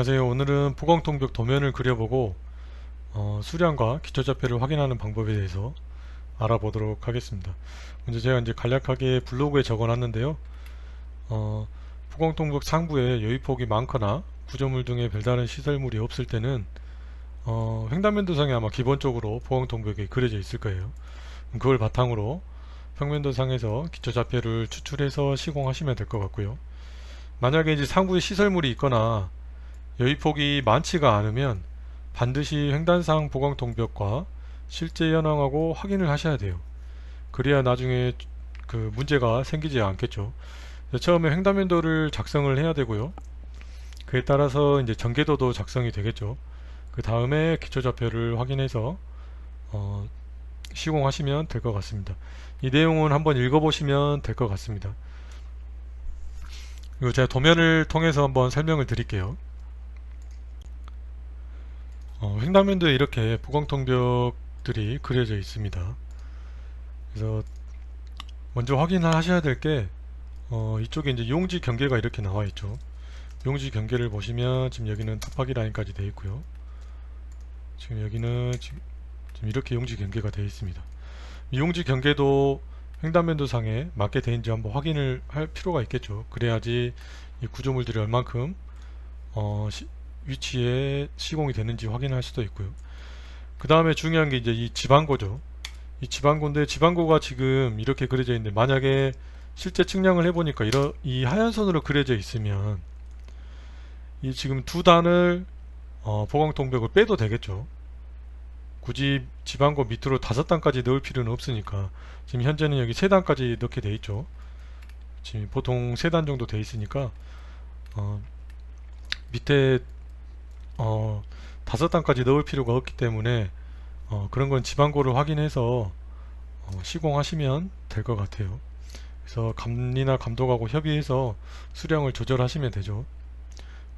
안녕하세요. 오늘은 보강통벽 도면을 그려보고 수량과 기초자폐를 확인하는 방법에 대해서 알아보도록 하겠습니다. 먼저 제가 이제 간략하게 블로그에 적어놨는데요. 보강통벽 상부에 여유폭이 많거나 구조물 등의 별다른 시설물이 없을 때는 횡단면도상에 아마 기본적으로 보강통벽이 그려져 있을 거예요. 그걸 바탕으로 평면도상에서 기초자폐를 추출해서 시공하시면 될 것 같고요. 만약에 이제 상부에 시설물이 있거나 여유폭이 많지가 않으면 반드시 횡단상 보강통벽과 실제 현황하고 확인을 하셔야 돼요. 그래야 나중에 그 문제가 생기지 않겠죠. 처음에 횡단면도를 작성을 해야 되고요. 그에 따라서 이제 전개도도 작성이 되겠죠. 그 다음에 기초좌표를 확인해서 어, 시공하시면 될 것 같습니다. 이 내용은 한번 읽어보시면 될 것 같습니다. 그리고 제가 도면을 통해서 한번 설명을 드릴게요. 횡단면도에 이렇게 보강통벽들이 그려져 있습니다. 그래서 먼저 확인을 하셔야 될 게 이쪽에 이제 용지 경계가 이렇게 나와 있죠. 용지 경계를 보시면 지금 여기는 톱하기 라인까지 되어 있고요. 지금 여기는 지금 이렇게 용지 경계가 되어 있습니다. 이 용지 경계도 횡단면도 상에 맞게 되는지 한번 확인을 할 필요가 있겠죠. 그래야지 이 구조물들이 얼만큼 위치에 시공이 되는지 확인할 수도 있고요. 그 다음에 중요한 게 이제 이 지반고죠. 이 지반고인데 지반고가 지금 이렇게 그려져 있는데 만약에 실제 측량을 해보니까 이 하얀 선으로 그려져 있으면 이 지금 두 단을 보강통벽을 빼도 되겠죠. 굳이 지반고 밑으로 5단까지 넣을 필요는 없으니까 지금 현재는 여기 3단까지 넣게 돼 있죠. 지금 보통 3단 정도 돼 있으니까 어, 밑에 5단까지 넣을 필요가 없기 때문에 그런 건 지반고를 확인해서 시공하시면 될 것 같아요. 그래서 감리나 감독하고 협의해서 수량을 조절하시면 되죠.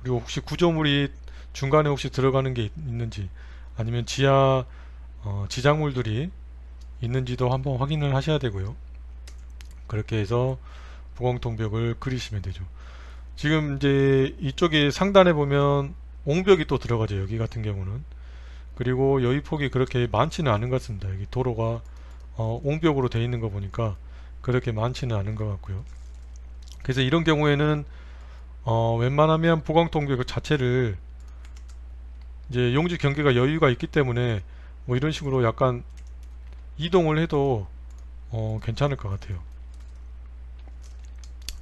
그리고 혹시 구조물이 중간에 혹시 들어가는 게 있는지 아니면 지하 지작물들이 있는지도 한번 확인을 하셔야 되고요. 그렇게 해서 보강통벽을 그리시면 되죠. 지금 이제 이쪽에 상단에 보면 옹벽이 또 들어가죠. 여기 같은 경우는. 그리고 여유폭이 그렇게 많지는 않은 것 같습니다. 여기 도로가 옹벽으로 되어 있는 거 보니까 그렇게 많지는 않은 것 같고요. 그래서 이런 경우에는 웬만하면 보강통벽 자체를 이제 용지 경계가 여유가 있기 때문에 뭐 이런 식으로 약간 이동을 해도 괜찮을 것 같아요.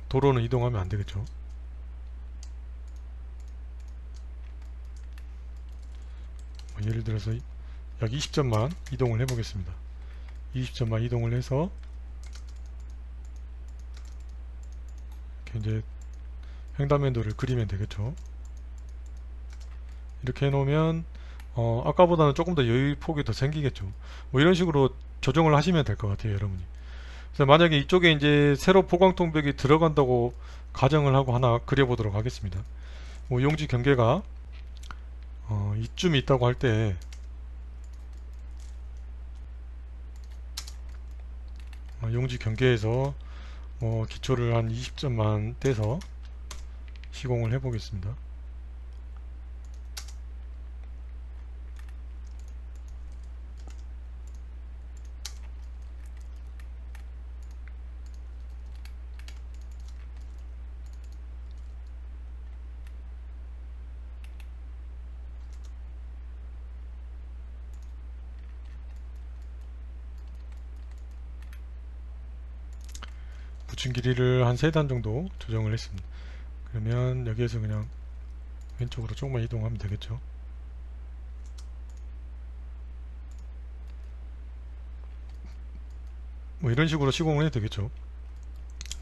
도로는 이동하면 안 되겠죠. 뭐 예를 들어서 약 20점만 이동을 해 보겠습니다. 20점만 이동을 해서 이렇게 이제 횡단면도를 그리면 되겠죠. 이렇게 해 놓으면 아까보다는 조금 더 여유 폭이 더 생기겠죠. 뭐 이런 식으로 조정을 하시면 될 것 같아요, 여러분이. 그래서 만약에 이쪽에 이제 새로 보강통벽이 들어간다고 가정을 하고 하나 그려보도록 하겠습니다. 뭐 용지 경계가 이쯤 있다고 할 때 용지 경계에서 기초를 한 20점만 떼서 시공을 해 보겠습니다. 붙인 길이를 한 3단 정도 조정을 했습니다. 그러면 여기에서 그냥 왼쪽으로 조금만 이동하면 되겠죠. 뭐 이런 식으로 시공을 해도 되겠죠.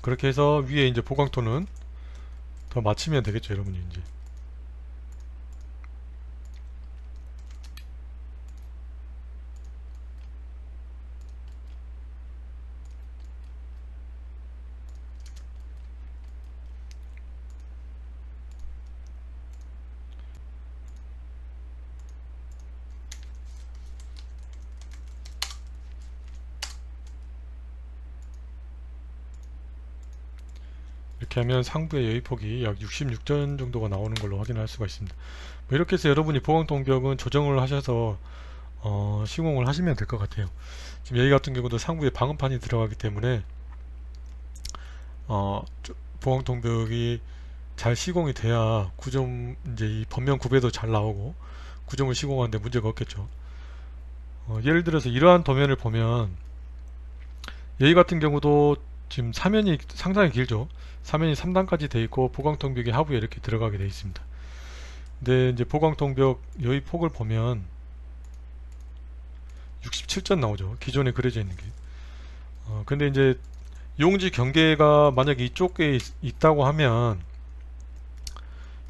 그렇게 해서 위에 이제 보강토는 더 맞추면 되겠죠, 여러분이 이제. 이렇게 하면 상부의 여의폭이 약 66전 정도가 나오는 걸로 확인할 수가 있습니다. 뭐 이렇게 해서 여러분이 보강통벽은 조정을 하셔서 시공을 하시면 될 것 같아요. 지금 여기 같은 경우도 상부에 방음판이 들어가기 때문에 보강통벽이 잘 시공이 돼야 구점 이제 이 번면 구배도 잘 나오고 구점을 시공하는데 문제가 없겠죠. 예를 들어서 이러한 도면을 보면 여기 같은 경우도 지금 사면이 상당히 길죠. 사면이 3단까지 돼 있고 보강통벽이 하부에 이렇게 들어가게 돼 있습니다. 근데 이제 보강통벽 여기 폭을 보면 67전 나오죠. 기존에 그려져 있는 게. 근데 이제 용지 경계가 만약에 이쪽에 있다고 하면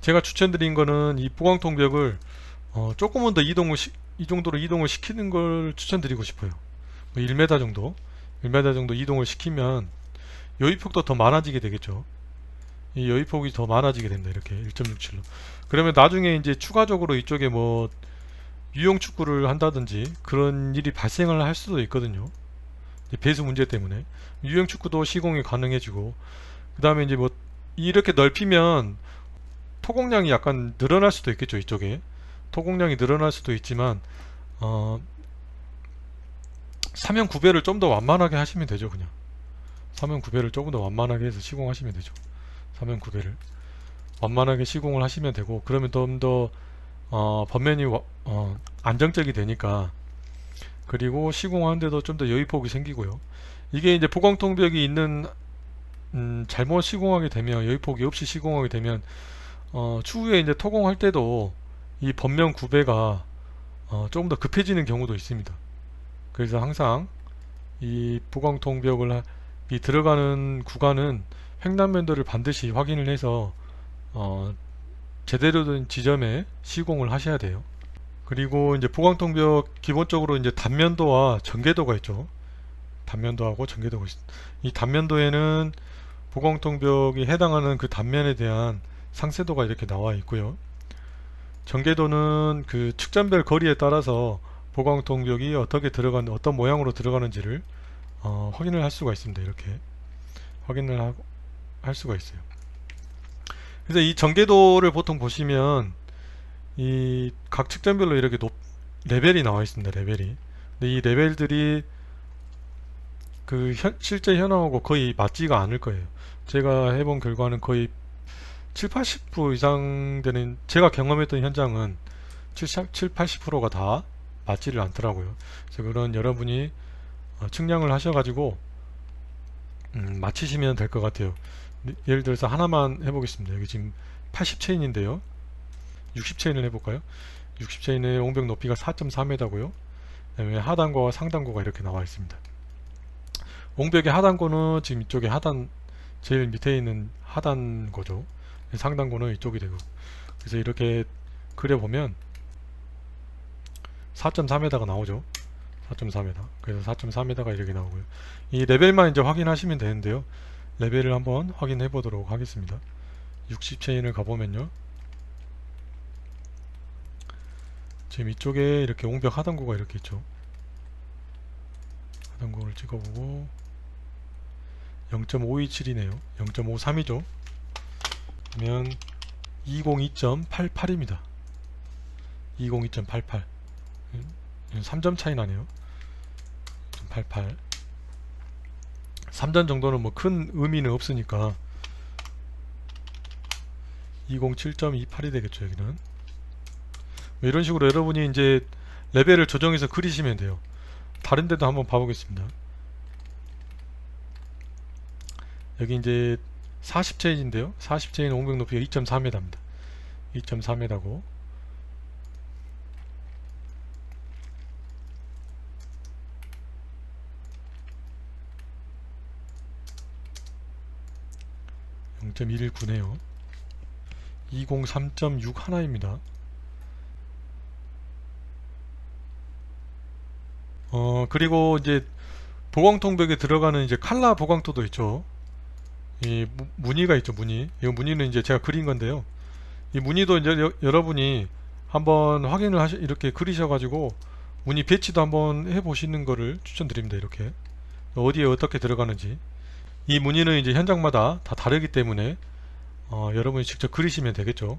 제가 추천드린 거는 이 보강통벽을 조금은 더 이 정도로 이동을 시키는 걸 추천드리고 싶어요. 뭐 1m 정도 1m 정도 이동을 시키면 여의폭도 더 많아지게 되겠죠. 이 여의폭이 더 많아지게 된다. 이렇게 1.67로. 그러면 나중에 이제 추가적으로 이쪽에 뭐 유형 축구를 한다든지 그런 일이 발생을 할 수도 있거든요. 배수 문제 때문에 유형 축구도 시공이 가능해지고, 그 다음에 이제 뭐 이렇게 넓히면 토공량이 약간 늘어날 수도 있겠죠. 이쪽에 토공량이 늘어날 수도 있지만 사면 구배를 좀 더 완만하게 하시면 되죠. 그냥 사면 구배를 조금 더 완만하게 해서 시공하시면 되죠. 사면 구배를 완만하게 시공을 하시면 되고, 그러면 좀 더 번면이 안정적이 되니까, 그리고 시공하는데도 좀 더 여유폭이 생기고요. 이게 이제 보강통벽이 있는 잘못 시공하게 되면, 여유폭이 없이 시공하게 되면 추후에 이제 토공할 때도 이 번면 구배가 조금 더 급해지는 경우도 있습니다. 그래서 항상 이 보강통벽을 이 들어가는 구간은 횡단면도를 반드시 확인을 해서 제대로 된 지점에 시공을 하셔야 돼요. 그리고 이제 보강통벽 기본적으로 이제 단면도와 전개도가 있죠. 단면도하고 전개도가 있습니다. 이 단면도에는 보강통벽이 해당하는 그 단면에 대한 상세도가 이렇게 나와 있고요. 전개도는 그 측정별 거리에 따라서 보강통벽이 어떻게 어떤 모양으로 들어가는지를 확인을 할 수가 있습니다. 이렇게 확인을 할 수가 있어요. 그래서 이 전개도를 보통 보시면 이 각 측정별로 이렇게 레벨이 나와 있습니다. 레벨이. 근데 이 레벨들이 그 실제 현황하고 거의 맞지가 않을 거예요. 제가 해본 결과는 거의 7, 80% 이상 되는, 제가 경험했던 현장은 7, 80%가 다 맞지를 않더라고요. 그래서 그런 여러분이 측량을 하셔가지고 맞히시면 될 것 같아요. 예를 들어서 하나만 해보겠습니다. 여기 지금 80체인인데요. 60체인을 해볼까요? 60체인의 옹벽 높이가 4.4m고요. 그다음에 하단고와 상단고가 이렇게 나와 있습니다. 옹벽의 하단고는 지금 이쪽에 하단, 제일 밑에 있는 하단고죠. 상단고는 이쪽이 되고, 그래서 이렇게 그려보면 4.4m가 나오죠. 4.4m. 그래서 4.4m가 이렇게 나오고요. 이 레벨만 이제 확인하시면 되는데요. 레벨을 한번 확인해 보도록 하겠습니다. 60체인을 가보면요. 지금 이쪽에 이렇게 옹벽 하단고가 이렇게 있죠. 하단고를 찍어보고 0.527이네요. 0.53이죠. 그러면 202.88입니다. 202.88. 3점 차이 나네요. 88. 3점 정도는 뭐 큰 의미는 없으니까 207.28이 되겠죠. 여기는 이런 식으로 여러분이 이제 레벨을 조정해서 그리시면 돼요. 다른 데도 한번 봐보겠습니다. 여기 이제 40체인인데요. 40체인 옹벽 높이가 2.4m입니다. 2.4m고, .119네요. 203.6 하나입니다. 그리고 이제 보강통벽에 들어가는 이제 칼라 보강토도 있죠. 이 무늬가 있죠. 무늬. 이 무늬는 이제 제가 그린 건데요. 이 무늬도 이제 여러분이 한번 확인을 이렇게 그리셔가지고 무늬 배치도 한번 해보시는 거를 추천드립니다. 이렇게 어디에 어떻게 들어가는지. 이 무늬는 이제 현장마다 다 다르기 때문에 여러분이 직접 그리시면 되겠죠.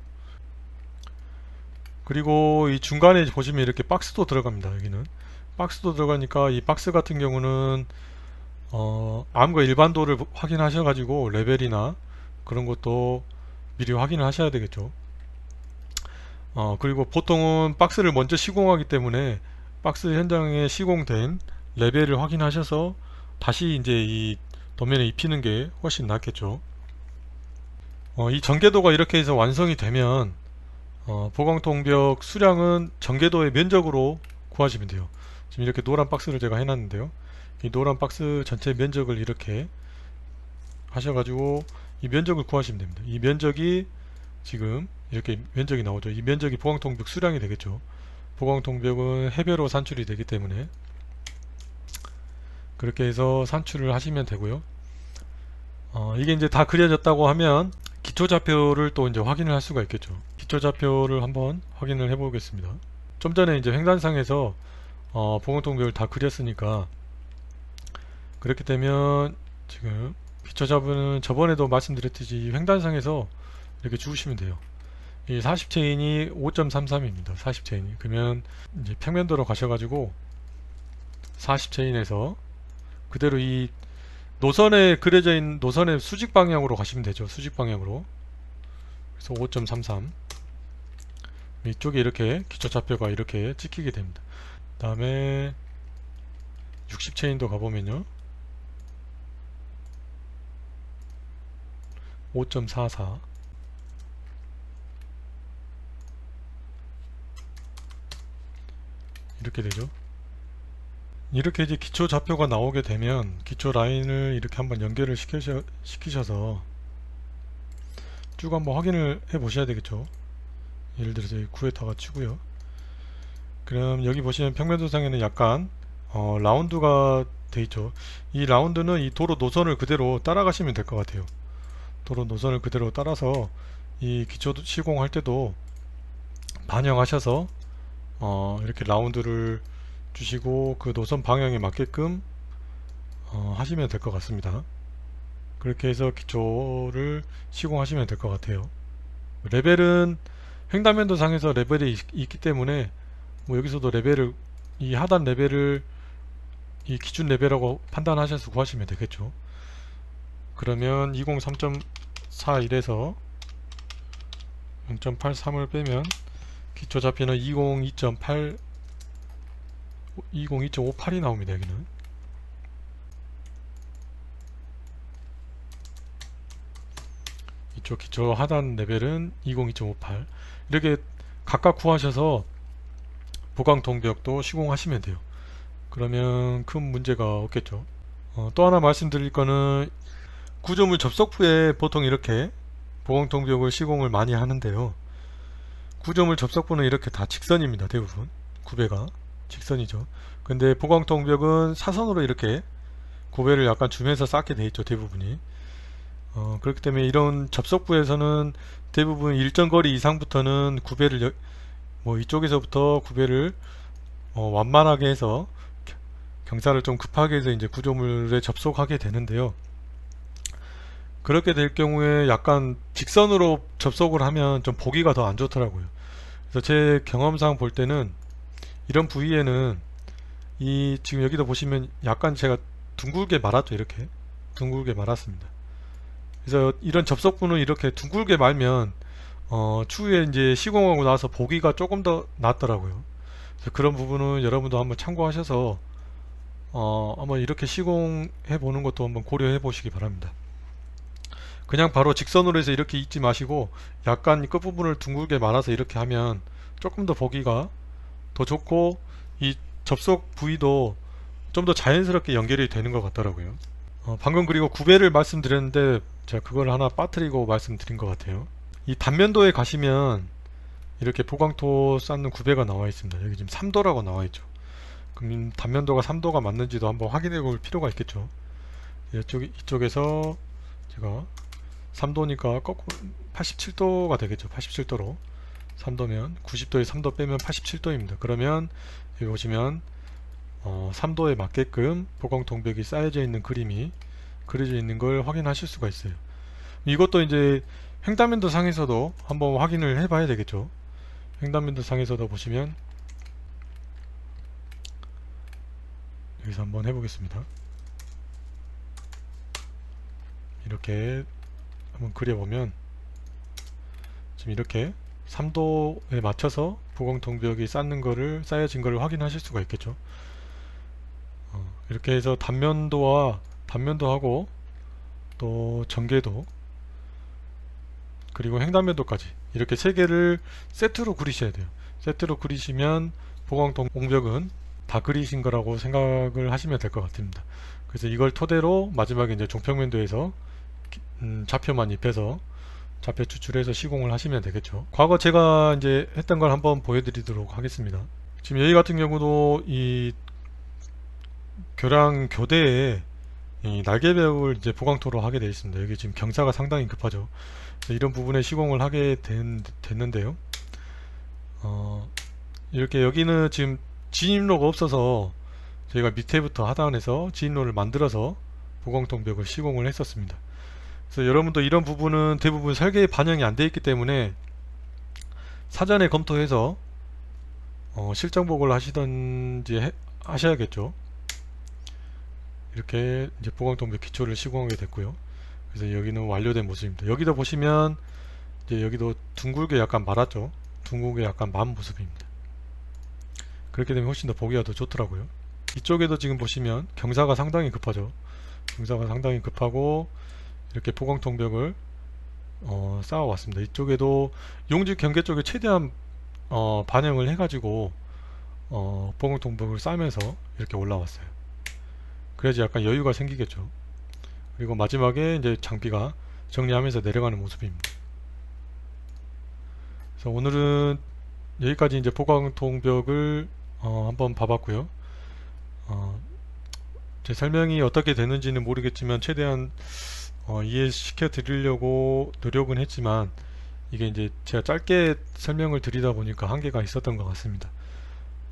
그리고 이 중간에 보시면 이렇게 박스도 들어갑니다. 여기는 박스도 들어가니까 이 박스 같은 경우는 암과 일반도를 확인하셔 가지고 레벨이나 그런 것도 미리 확인을 하셔야 되겠죠. 그리고 보통은 박스를 먼저 시공하기 때문에 박스 현장에 시공된 레벨을 확인하셔서 다시 이제 이 도면에 입히는 게 훨씬 낫겠죠. 이 전개도가 이렇게 해서 완성이 되면 보강통벽 수량은 전개도의 면적으로 구하시면 돼요. 지금 이렇게 노란 박스를 제가 해놨는데요. 이 노란 박스 전체 면적을 이렇게 하셔가지고 이 면적을 구하시면 됩니다. 이 면적이 지금 이렇게 면적이 나오죠. 이 면적이 보강통벽 수량이 되겠죠. 보강통벽은 해배로 산출이 되기 때문에 그렇게 해서 산출을 하시면 되고요. 이게 이제 다 그려졌다고 하면 기초좌표를 또 이제 확인을 할 수가 있겠죠. 기초좌표를 한번 확인을 해 보겠습니다. 좀 전에 이제 횡단상에서 보강통벽을 다 그렸으니까 그렇게 되면 지금 기초좌표는 저번에도 말씀드렸듯이 횡단상에서 이렇게 주우시면 돼요. 이 40체인이 5.33입니다. 40체인이. 그러면 이제 평면도로 가셔가지고 40체인에서 그대로 이 노선에 그려져 있는 노선의 수직 방향으로 가시면 되죠. 수직 방향으로. 그래서 5.33. 이쪽에 이렇게 기초좌표가 이렇게 찍히게 됩니다. 그 다음에 60체인도 가보면요. 5.44. 이렇게 되죠. 이렇게 이제 기초 좌표가 나오게 되면 기초 라인을 이렇게 한번 연결을 시키셔서 쭉 한번 확인을 해 보셔야 되겠죠. 예를 들어서 9에다가 치고요. 그럼 여기 보시면 평면도상에는 약간 라운드가 돼 있죠. 이 라운드는 이 도로 노선을 그대로 따라가시면 될 것 같아요. 도로 노선을 그대로 따라서 이 기초 시공할 때도 반영하셔서 이렇게 라운드를 주시고 그 노선 방향에 맞게끔 하시면 될 것 같습니다. 그렇게 해서 기초를 시공하시면 될 것 같아요. 레벨은 횡단면도 상에서 레벨이 있기 때문에 뭐 여기서도 레벨을 이 하단 레벨을 이 기준 레벨이라고 판단하셔서 구하시면 되겠죠. 그러면 203.41에서 0.83을 빼면 기초 잡히는 202.8 202.58이 나옵니다. 여기는 이쪽 기초 하단 레벨은 202.58 이렇게 각각 구하셔서 보강통벽도 시공하시면 돼요. 그러면 큰 문제가 없겠죠. 또 하나 말씀드릴 거는 구조물 접속 후에 보통 이렇게 보강통벽을 시공을 많이 하는데요. 구조물 접속부는 이렇게 다 직선입니다. 대부분 구배가 직선이죠. 근데 보강통벽은 사선으로 이렇게 구배를 약간 주면서 쌓게 돼 있죠. 대부분이. 그렇기 때문에 이런 접속부에서는 대부분 일정 거리 이상부터는 구배를 뭐 이쪽에서부터 구배를 완만하게 해서 경사를 좀 급하게 해서 이제 구조물에 접속하게 되는데요. 그렇게 될 경우에 약간 직선으로 접속을 하면 좀 보기가 더 안 좋더라고요. 그래서 제 경험상 볼 때는 이런 부위에는 이 지금 여기도 보시면 약간 제가 둥글게 말았죠. 이렇게 둥글게 말았습니다. 그래서 이런 접속부는 이렇게 둥글게 말면 추후에 이제 시공하고 나서 보기가 조금 더 낫더라고요. 그래서 그런 부분은 여러분도 한번 참고하셔서 한번 이렇게 시공해 보는 것도 한번 고려해 보시기 바랍니다. 그냥 바로 직선으로 해서 이렇게 잊지 마시고 약간 끝부분을 둥글게 말아서 이렇게 하면 조금 더 보기가 더 좋고 이 접속 부위도 좀 더 자연스럽게 연결이 되는 것 같더라고요. 방금 그리고 구배를 말씀드렸는데 제가 그걸 하나 빠뜨리고 말씀드린 것 같아요. 이 단면도에 가시면 이렇게 보강토 쌓는 구배가 나와 있습니다. 여기 지금 3도라고 나와 있죠. 그럼 단면도가 3도가 맞는지도 한번 확인해 볼 필요가 있겠죠. 이쪽에서 제가 3도니까 거꾸로 87도가 되겠죠. 87도로 3도면 90도에 3도 빼면 87도입니다. 그러면 여기 보시면 3도에 맞게끔 보강통벽이 쌓여져 있는 그림이 그려져 있는 걸 확인하실 수가 있어요. 이것도 이제 횡단면도 상에서도 한번 확인을 해 봐야 되겠죠. 횡단면도 상에서도 보시면 여기서 한번 해보겠습니다. 이렇게 한번 그려보면 지금 이렇게 3도에 맞춰서 보강통벽이 쌓여진 거를 확인하실 수가 있겠죠. 이렇게 해서 단면도와 단면도하고 또 전개도 그리고 횡단면도까지 이렇게 세 개를 세트로 그리셔야 돼요. 세트로 그리시면 보강통벽은 다 그리신 거라고 생각을 하시면 될 것 같습니다. 그래서 이걸 토대로 마지막에 이제 종평면도에서 좌표만 입혀서 좌표 추출해서 시공을 하시면 되겠죠. 과거 제가 이제 했던 걸 한번 보여드리도록 하겠습니다. 지금 여기 같은 경우도 이 교량 교대에 이 날개벽을 이제 보강토로 하게 되어 있습니다. 여기 지금 경사가 상당히 급하죠. 이런 부분에 시공을 하게 됐는데요. 이렇게 여기는 지금 진입로가 없어서 저희가 밑에부터 하단에서 진입로를 만들어서 보강통벽을 시공을 했었습니다. 그래서 여러분도 이런 부분은 대부분 설계에 반영이 안 되어 있기 때문에 사전에 검토해서 실정 보고를 하시던지 하셔야겠죠. 이렇게 이제 보강통벽 기초를 시공하게 됐고요. 그래서 여기는 완료된 모습입니다. 여기도 보시면 이제 여기도 둥글게 약간 말았죠. 둥글게 약간 만 모습입니다. 그렇게 되면 훨씬 더 보기가 더 좋더라고요. 이쪽에도 지금 보시면 경사가 상당히 급하죠. 경사가 상당히 급하고 이렇게 보강통벽을 쌓아 왔습니다. 이쪽에도 용지 경계 쪽에 최대한 반영을 해가지고 보강통벽을 쌓으면서 이렇게 올라왔어요. 그래야지 약간 여유가 생기겠죠. 그리고 마지막에 이제 장비가 정리하면서 내려가는 모습입니다. 그래서 오늘은 여기까지 이제 보강통벽을 한번 봐봤고요. 제 설명이 어떻게 되는지는 모르겠지만 최대한 이해시켜 드리려고 노력은 했지만 이게 이제 제가 짧게 설명을 드리다 보니까 한계가 있었던 것 같습니다.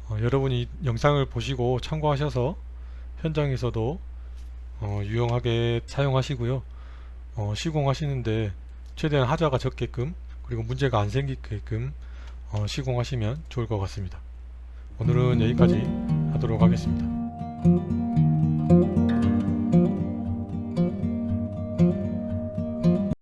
여러분이 영상을 보시고 참고하셔서 현장에서도 유용하게 사용하시고요. 시공하시는데 최대한 하자가 적게끔 그리고 문제가 안 생기게끔 시공하시면 좋을 것 같습니다. 오늘은 여기까지 하도록 하겠습니다.